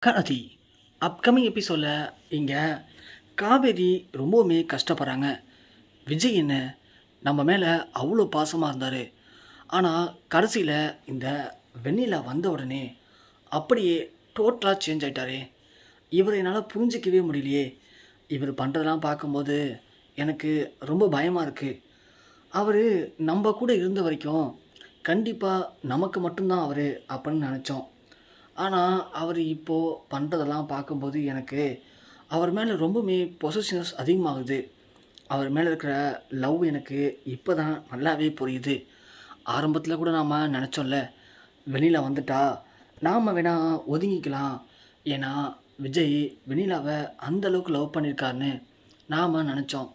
கணதி upcoming எபிசோடில் இங்கே காவேரி ரொம்பவுமே கஷ்டப்படுறாங்க. விஜய் என்ன நம்ம மேலே அவ்வளோ பாசமாக இருந்தார். ஆனால் கடைசியில் இந்த வெண்ணிலா வந்த உடனே அப்படியே டோட்டலாக சேஞ்ச் ஆகிட்டாரே. இவரை என்னால் புரிஞ்சிக்கவே முடியலையே. இவர் பண்ணுறதெல்லாம் பார்க்கும்போது எனக்கு ரொம்ப பயமாக இருக்குது. அவர் நம்ம கூட இருந்த வரைக்கும் கண்டிப்பாக நமக்கு மட்டும்தான் அவர் அப்படின்னு நினச்சோம். ஆனால் அவர் இப்போது பண்ணுறதெல்லாம் பார்க்கும்போது எனக்கு அவர் மேலே ரொம்பவுமே பொசசிவ்னஸ் அதிகமாகுது. அவர் மேலே இருக்கிற லவ் எனக்கு இப்போ தான் நல்லாவே புரியுது. ஆரம்பத்தில் கூட நாம் நினச்சோம்ல, வெண்ணிலா வந்துட்டா நாம் வேணால் ஒதுங்கிக்கலாம். ஏன்னா விஜய் வெண்ணிலாவை அந்தளவுக்கு லவ் பண்ணியிருக்காருன்னு நாம் நினச்சோம்.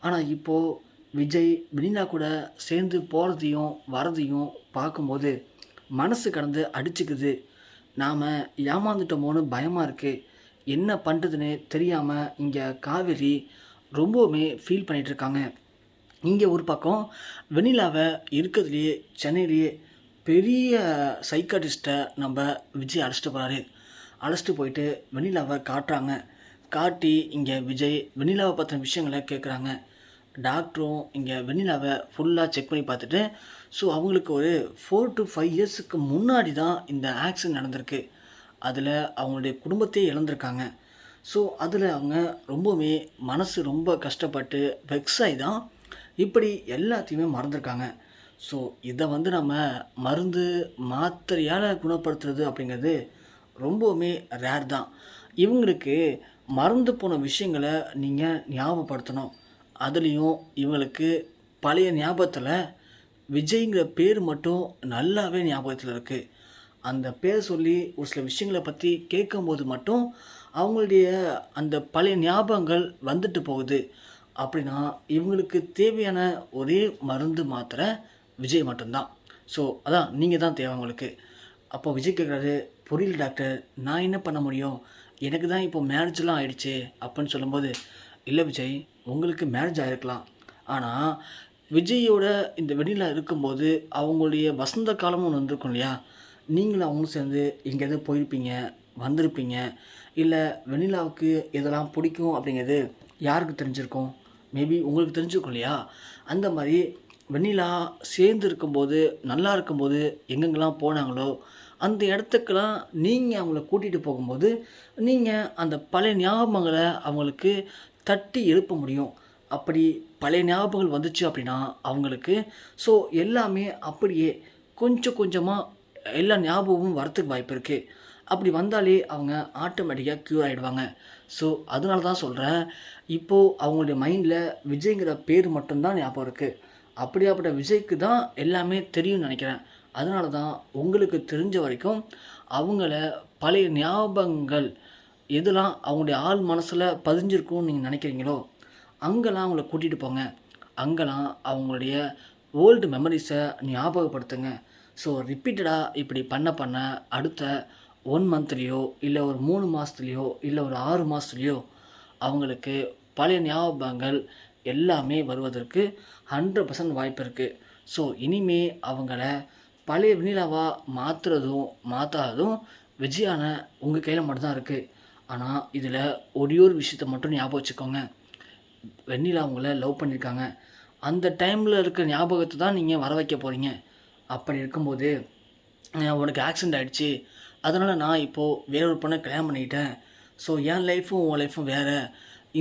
ஆனால் இப்போது விஜய் வெண்ணிலா கூட சேர்ந்து போகிறதையும் வரதையும் பார்க்கும்போது மனசு கடந்து அடிச்சுக்குது. நாம் ஏமாந்துட்டோமோன்னு பயமாக இருக்குது. என்ன பண்ணுறதுன்னு தெரியாமல் இங்கே காவேரி ரொம்பவுமே ஃபீல் பண்ணிகிட்ருக்காங்க. இங்கே ஒரு பக்கம் வெண்ணிலாவை இருக்கிறதுலையே சென்னையிலேயே பெரிய சைக்காட்டிஸ்ட்டை நம்ம விஜய் அழைச்சிட்டு போகிறாரு. அழைச்சிட்டு போயிட்டு வெண்ணிலாவை காட்டுறாங்க. காட்டி இங்கே விஜய் வெண்ணிலாவை பற்றின விஷயங்களை கேட்குறாங்க. டாக்டரும் இங்கே வெண்ணிலாவை ஃபுல்லாக செக் பண்ணி பார்த்துட்டு, ஸோ அவங்களுக்கு ஒரு 4 to 5 இயர்ஸுக்கு முன்னாடி தான் இந்த ஆக்சிடென்ட் நடந்திருக்கு. அதில் அவங்களுடைய குடும்பத்தையே இழந்திருக்காங்க. ஸோ அதில் அவங்க ரொம்பவுமே மனசு ரொம்ப கஷ்டப்பட்டு வெக்ஸாகி தான் இப்படி எல்லாத்தையுமே மறந்துருக்காங்க. ஸோ இதை நம்ம மருந்து மாத்திரையால் குணப்படுத்துறது அப்படிங்கிறது ரொம்பவுமே ரேர் தான். இவங்களுக்கு மறந்து போன விஷயங்களை நீங்கள் ஞாபகப்படுத்தணும். அதுலேயும் இவங்களுக்கு பழைய ஞாபகத்தில் விஜய்ங்கிற பேர் மட்டும் நல்லாவே ஞாபகத்தில் இருக்குது. அந்த பேர் சொல்லி ஒரு சில விஷயங்களை பற்றி கேட்கும்போது மட்டும் அவங்களுடைய அந்த பழைய ஞாபகங்கள் வந்துட்டு போகுது. அப்படின்னா இவங்களுக்கு தேவையான ஒரே மருந்து மாத்திரை விஜய் மட்டும்தான். ஸோ அதான் நீங்கள் தான் தேவை உங்களுக்கு. அப்போ விஜய் கேட்குறாரு, புரியல டாக்டர், நான் என்ன பண்ண முடியும், எனக்கு தான் இப்போ மேரேஜ்லாம் ஆயிடுச்சு அப்படின்னு சொல்லும்போது, இல்லை விஜய், உங்களுக்கு மேரேஜ் ஆகிருக்கலாம். ஆனால் விஜயோட இந்த வெண்ணிலா இருக்கும்போது அவங்களுடைய வசந்த காலமும் ஒன்று வந்திருக்கும் இல்லையா. நீங்களும் அவங்களும் சேர்ந்து எங்கேயாவது போயிருப்பீங்க, வந்திருப்பீங்க. இல்லை வெண்ணிலாவுக்கு எதெல்லாம் பிடிக்கும் அப்படிங்கிறது யாருக்கு தெரிஞ்சிருக்கும்? மேபி உங்களுக்கு தெரிஞ்சிருக்கும் இல்லையா. அந்த மாதிரி வெண்ணிலா சேர்ந்து இருக்கும்போது, நல்லா இருக்கும்போது எங்கெங்கெல்லாம் போனாங்களோ அந்த இடத்துக்கெல்லாம் நீங்கள் அவங்கள கூட்டிகிட்டு போகும்போது நீங்கள் அந்த பழைய ஞாபகங்களை அவங்களுக்கு தட்டி எழுப்ப முடியும். அப்படி பழைய ஞாபகங்கள் வந்துச்சு அப்படின்னா அவங்களுக்கு ஸோ எல்லாமே அப்படியே கொஞ்சம் கொஞ்சமாக எல்லா ஞாபகமும் வரத்துக்கு வாய்ப்பு இருக்குது. அப்படி வந்தாலே அவங்க ஆட்டோமேட்டிக்காக க்யூர் ஆகிடுவாங்க. ஸோ அதனால தான் சொல்கிறேன், இப்போது அவங்களுடைய மைண்டில் விஜய்ங்கிற பேர் மட்டும்தான் ஞாபகம் இருக்குது. அப்படியாப்பட்ட விஜய்க்கு தான் எல்லாமே தெரியும்னு நினைக்கிறேன். அதனால தான் உங்களுக்கு தெரிஞ்ச வரைக்கும் அவங்கள பழைய ஞாபகங்கள் எதெல்லாம் அவங்களுடைய ஆள் மனசில் பதிஞ்சிருக்கும்னு நீங்கள் நினைக்கிறீங்களோ அங்கெல்லாம் அவங்கள கூட்டிகிட்டு போங்க. அங்கெல்லாம் அவங்களுடைய ஓல்டு மெமரிஸை ஞாபகப்படுத்துங்க. ஸோ ரிப்பீட்டடாக இப்படி பண்ண பண்ண அடுத்த 1 மந்த்லேயோ இல்லை ஒரு 3 மாதத்துலேயோ இல்லை ஒரு 6 மாதத்துலேயோ அவங்களுக்கு பழைய ஞாபகங்கள் எல்லாமே வருவதற்கு 100% வாய்ப்பு இருக்குது. ஸோ இனிமே அவங்கள பழைய வெண்ணிலாவாக மாற்றுறதும் மாற்றாததும் விஜயான உங்கள் கையில் மட்டும்தான் இருக்குது. ஆனால் இதில் ஒரே ஒரு விஷயத்தை மட்டும் ஞாபகம் வச்சுக்கோங்க. வெண்ணிலா அவங்கள லவ் பண்ணியிருக்காங்க. அந்த டைமில் இருக்கிற ஞாபகத்தை தான் நீங்கள் வர வைக்க போகிறீங்க. அப்படி இருக்கும்போது உனக்கு ஆக்சிடெண்ட் ஆகிடுச்சு, அதனால் நான் இப்போது வேறொரு பொண்ணை கல்யாணம் பண்ணிக்கிட்டேன், ஸோ என் லைஃப்பும் உன் லைஃப்பும் வேறு,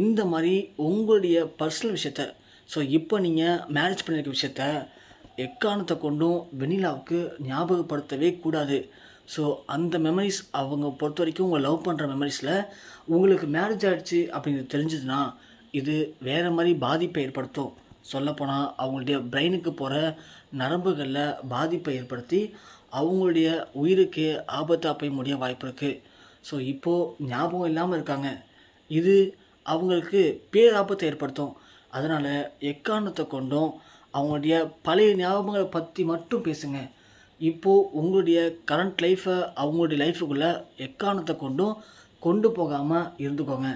இந்த மாதிரி உங்களுடைய பர்சனல் விஷயத்த, ஸோ இப்போ நீங்கள் மேரேஜ் பண்ணியிருக்க விஷயத்த எக்காரணத்தை கொண்டும் வெண்ணிலாவுக்கு ஞாபகப்படுத்தவே கூடாது. ஸோ அந்த மெமரிஸ் அவங்க பொறுத்த வரைக்கும் உங்களை லவ் பண்ணுற மெமரிஸில் உங்களுக்கு மேரேஜ் ஆகிடுச்சு அப்படிங்கிறது தெரிஞ்சதுன்னா இது வேறு மாதிரி பாதிப்பை ஏற்படுத்தும். சொல்லப்போனால் அவங்களுடைய பிரெயினுக்கு போகிற நரம்புகளில் பாதிப்பை ஏற்படுத்தி அவங்களுடைய உயிருக்கு ஆபத்தாக போய் முடிய வாய்ப்பு இருக்குது. ஸோ இப்போது ஞாபகம் இல்லாமல் இருக்காங்க. இது அவங்களுக்கு பேராபத்தை ஏற்படுத்தும். அதனால் எக்காரணத்தை கொண்டும் அவங்களுடைய பழைய ஞாபகங்களை பற்றி மட்டும் பேசுங்க. இப்போது உங்களுடைய கரண்ட் லைஃப்பை அவங்களுடைய லைஃபுக்குள்ளே எக்காரணத்தை கொண்டும் கொண்டு போகாமல் இருந்துக்கோங்க.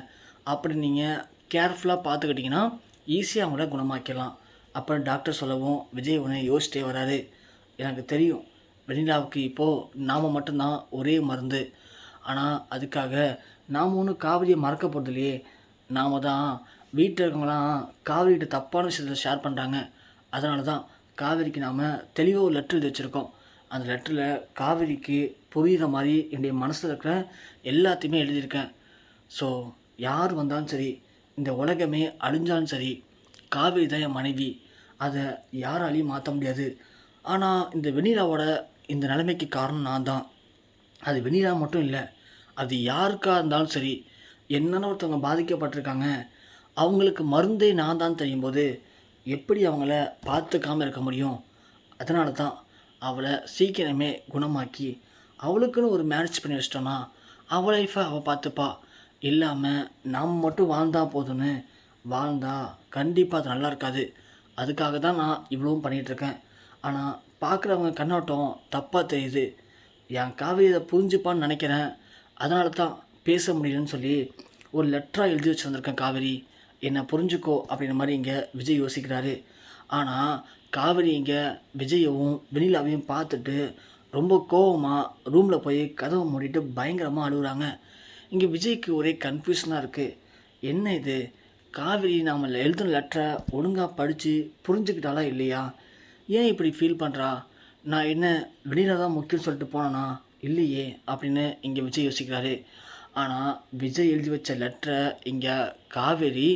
அப்படி நீங்கள் கேர்ஃபுல்லாக பார்த்துக்கிட்டிங்கன்னா ஈஸியாக அவங்கள குணமாக்கிடலாம். அப்புறம் டாக்டர் சொல்லவும் விஜய் உடனே யோசிச்சிட்டே வராரு, எனக்கு தெரியும் வெண்ணிலாவுக்கு இப்போது நாம் மட்டும்தான் ஒரே மருந்து. ஆனால் அதுக்காக நாம் ஒன்றும் காவிரியை மறக்க போகிறது இல்லையே. நாம் தான் வீட்டில் இருக்கவங்களாம் காவிரிகிட்ட தப்பான விஷயத்தை ஷேர் பண்ணுறாங்க. அதனால தான் காவிரிக்கு நாம் தெளிவாக ஒரு லெட்டர் எழுதி வச்சுருக்கோம். அந்த லெட்டரில் காவிரிக்கு புரிகிற மாதிரி என்னுடைய மனசில் இருக்கிற எல்லாத்தையுமே எழுதியிருக்கேன். ஸோ யார் வந்தாலும் சரி, இந்த உலகமே அழிஞ்சாலும் சரி, காவிரி தான் என் மனைவி. அதை யாராலையும் மாற்ற முடியாது. ஆனால் இந்த வெண்ணிலாவோட இந்த நிலைமைக்கு காரணம் நான் தான். அது வெண்ணிலா மட்டும் இல்லை, அது யாருக்காக இருந்தாலும் சரி, என்னென்ன ஒருத்தவங்க பாதிக்கப்பட்டிருக்காங்க, அவங்களுக்கு மருந்தே நான் தான் தெரியும்போது எப்படி அவங்கள பார்த்துக்காமல் இருக்க முடியும். அதனால தான் அவளை சீக்கிரமே குணமாக்கி அவளுக்குன்னு ஒரு மேரேஜ் பண்ணி வச்சிட்டோன்னா அவள் லைஃப்பை அவள் பார்த்துப்பா. இல்லாமல் நாம் மட்டும் வாழ்ந்தால் போதும்னு வாழ்ந்தா கண்டிப்பாக அது நல்லா இருக்காது. அதுக்காக தான் நான் இவ்வளவும் பண்ணிகிட்ருக்கேன். ஆனால் பார்க்குறவங்க கண்ணோட்டம் தப்பாக தெரியுது. என் காவிரி இதை புரிஞ்சுப்பான்னு நினைக்கிறேன். அதனால தான் பேச முடியலன்னு சொல்லி ஒரு லெட்டராக எழுதி வச்சு வந்திருக்கேன். காவிரி என்னை புரிஞ்சுக்கோ அப்படின்ற மாதிரி இங்கே விஜய் யோசிக்கிறாரு. ஆனால் காவிரி இங்கே விஜயவும் வெண்ணிலாவையும் பார்த்துட்டு ரொம்ப கோவமாக ரூமில் போய் கதவை மூடிட்டு பயங்கரமாக அழுகுறாங்க. இங்கே விஜய்க்கு ஒரே கன்ஃபியூஷனாக இருக்குது. என்ன இது, காவிரி நாம் எழுதின லெட்டரை ஒழுங்காக படித்து புரிஞ்சுக்கிட்டாலா இல்லையா? ஏன் இப்படி ஃபீல் பண்ணுறா? நான் என்ன வெண்ணிலா தான் முக்கியம்னு சொல்லிட்டு போனேனா? இல்லையே அப்படின்னு இங்கே விஜய் யோசிக்கிறாரு. ஆனால் விஜய் எழுதி வச்ச லெட்டரை இங்கே காவேரி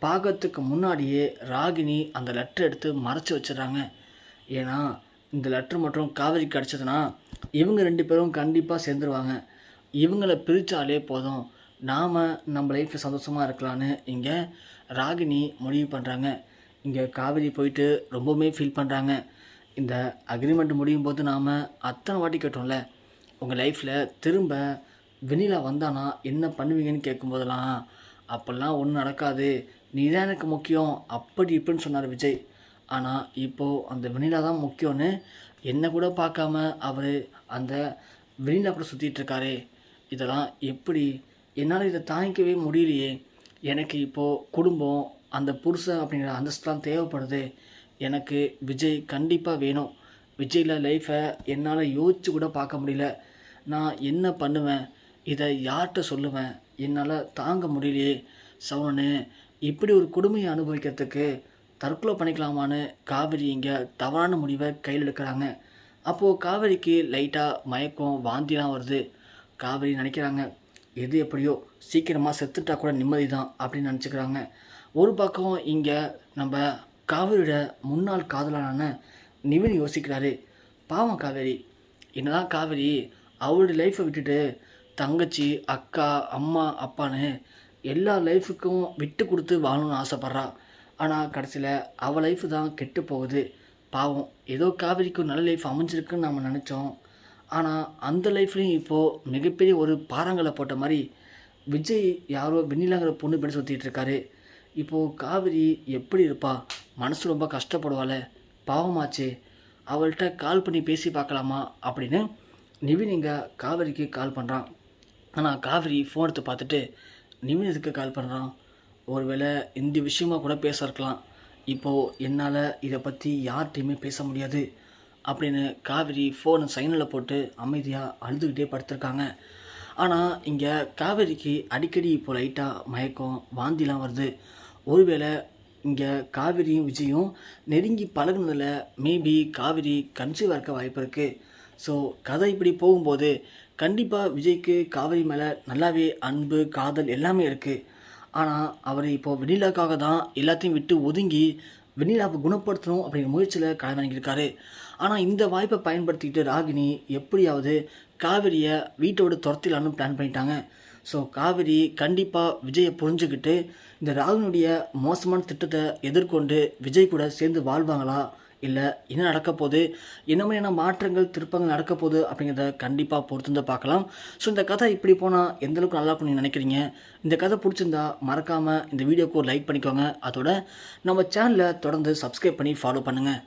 பார்க்கறதுக்கு முன்னாடியே ராகினி அந்த லெட்டரை எடுத்து மறைச்சி வச்சிடறாங்க. ஏன்னா இந்த லெட்ரு மட்டும் காவேரி கிடச்சதுன்னா இவங்க 2 பேரும் கண்டிப்பாக சேர்ந்துருவாங்க. இவங்களை பிரித்தாலே போதும், நாம் நம்ம லைஃப்பில் சந்தோஷமாக இருக்கலான்னு இங்கே ராகினி முடிவு பண்ணுறாங்க. இங்கே காவேரி போயிட்டு ரொம்பவுமே ஃபீல் பண்ணுறாங்க. இந்த அக்ரிமெண்ட் முடியும் போது நாம் அத்தனை வாட்டி கேட்டோம்ல, உங்கள் லைஃப்பில் திரும்ப வெண்ணிலா வந்தானா என்ன பண்ணுவீங்கன்னு கேட்கும்போதெல்லாம் அப்போல்லாம் ஒன்றும் நடக்காது, நீ தான் எனக்கு முக்கியம் அப்படி இப்படின்னு சொன்னார் விஜய். ஆனால் இப்போது அந்த வெண்ணிலா தான் முக்கியம்னு என்னை கூட பார்க்காம அவர் அந்த வெண்ணிலா கூட சுற்றிட்டுருக்காரே. இதெல்லாம் எப்படி, என்னால் இதை தாங்கிக்கவே முடியலையே. எனக்கு இப்போது குடும்பம், அந்த புருஷன் அப்படிங்கிற அந்தஸ்துலாம் தேவைப்படுது. எனக்கு விஜய் கண்டிப்பாக வேணும். விஜயில் லைஃப்பை என்னால் யோசித்து கூட பார்க்க முடியல. நான் என்ன பண்ணுவேன், இதை யார்கிட்ட சொல்லுவேன், என்னால் தாங்க முடியலையே. சவுனு இப்படி ஒரு கொடுமையை அனுபவிக்கிறதுக்கு தற்கொலை பண்ணிக்கலாமான்னு காவேரி இங்கே தவறான முடிவை கையில் எடுக்கிறாங்க. அப்போது காவேரிக்கு லைட்டாக மயக்கம் வாந்திலாம் வருது. காவேரி நினைக்கிறாங்க, எது எப்படியோ சீக்கிரமாக செத்துட்டா கூட நிம்மதி தான் அப்படின்னு நினச்சிக்கிறாங்க. ஒரு பக்கம் இங்கே நம்ம காவேரியோட முன்னாள் காதலான நிவின் யோசிக்கிறாரு. பாவம் காவேரி, என்னதான் காவேரி அவளுடைய லைஃப்பை விட்டுட்டு தங்கச்சி, அக்கா, அம்மா, அப்பான்னு எல்லா லைஃபுக்கும் விட்டு கொடுத்து வாழணும்னு ஆசைப்பட்றா. ஆனால் கடைசியில் அவள் லைஃப் தான் கெட்டு போகுது. பாவம், ஏதோ காவேரிக்கு நல்ல லைஃப் அமைஞ்சிருக்குன்னு நம்ம நினச்சோம். ஆனால் அந்த லைஃப்லேயும் இப்போது மிகப்பெரிய ஒரு பாறாங்கலை போட்ட மாதிரி விஜய் யாரோ வெண்ணிலாங்கிற பொண்ணு பேர் சுற்றிட்டு இருக்காரு. இப்போது காவேரி எப்படி இருப்பா? மனசு ரொம்ப கஷ்டப்படுவாள். பாவமாச்சே, அவள்கிட்ட கால் பண்ணி பேசி பார்க்கலாமா அப்படின்னு நிவின் இங்கே காவேரிக்கு கால் பண்ணுறான். ஆனால் காவேரி ஃபோன் எடுத்து பார்த்துட்டு, நிவின் எதுக்கு கால் பண்ணுறான்? ஒருவேளை இந்த விஷயமாக கூட பேச இருக்கலாம். இப்போது என்னால் இதை பற்றி யார்கிட்டையுமே பேச முடியாது அப்படின்னு காவேரி ஃபோனை சைனில் போட்டு அமைதியாக அழுதுகிட்டே படுத்திருக்காங்க. ஆனால் இங்கே காவேரிக்கு அடிக்கடி இப்போ லைட்டாக மயக்கம் வாந்திலாம் வருது. ஒருவேளை இங்கே காவேரியும் விஜயும் நெருங்கி பழகுனதில் மேபி காவேரி கன்சீவ் இருக்க வாய்ப்பு இருக்குது. ஸோ கதை இப்படி போகும்போது கண்டிப்பாக விஜய்க்கு காவேரி மேலே நல்லாவே அன்பு, காதல் எல்லாமே இருக்குது. ஆனால் அவர் இப்போது வெண்ணிலாக்காக தான் எல்லாத்தையும் விட்டு ஒதுங்கி வெண்ணிலாவை குணப்படுத்தணும் அப்படிங்கிற முயற்சியில் களமிறங்கியிருக்காரு. ஆனால் இந்த வாய்ப்பை பயன்படுத்திக்கிட்டு ராகினி எப்படியாவது காவேரியை வீட்டோடு துரத்திலான்னு பிளான் பண்ணிட்டாங்க. ஸோ காவேரி கண்டிப்பாக விஜயை புரிஞ்சுக்கிட்டு இந்த ராகினியுடைய மோசமான திட்டத்தை எதிர்கொண்டு விஜய் கூட சேர்ந்து வாழ்வாங்களா, இல்லை என்ன நடக்க போகுது, என்ன மாதிரியான மாற்றங்கள் திருப்பங்கள் நடக்க போகுது அப்படிங்கிறத கண்டிப்பாக பொறுத்து பார்க்கலாம். ஸோ இந்த கதை இப்படி போனால் எந்தளவுக்கு நல்லா இருக்கும்னு நினைக்கிறீங்க? இந்த கதை பிடிச்சிருந்தா மறக்காமல் இந்த வீடியோக்கு ஒரு லைக் பண்ணிக்கோங்க. அதோட நம்ம சேனலை தொடர்ந்து சப்ஸ்கிரைப் பண்ணி ஃபாலோ பண்ணுங்கள்.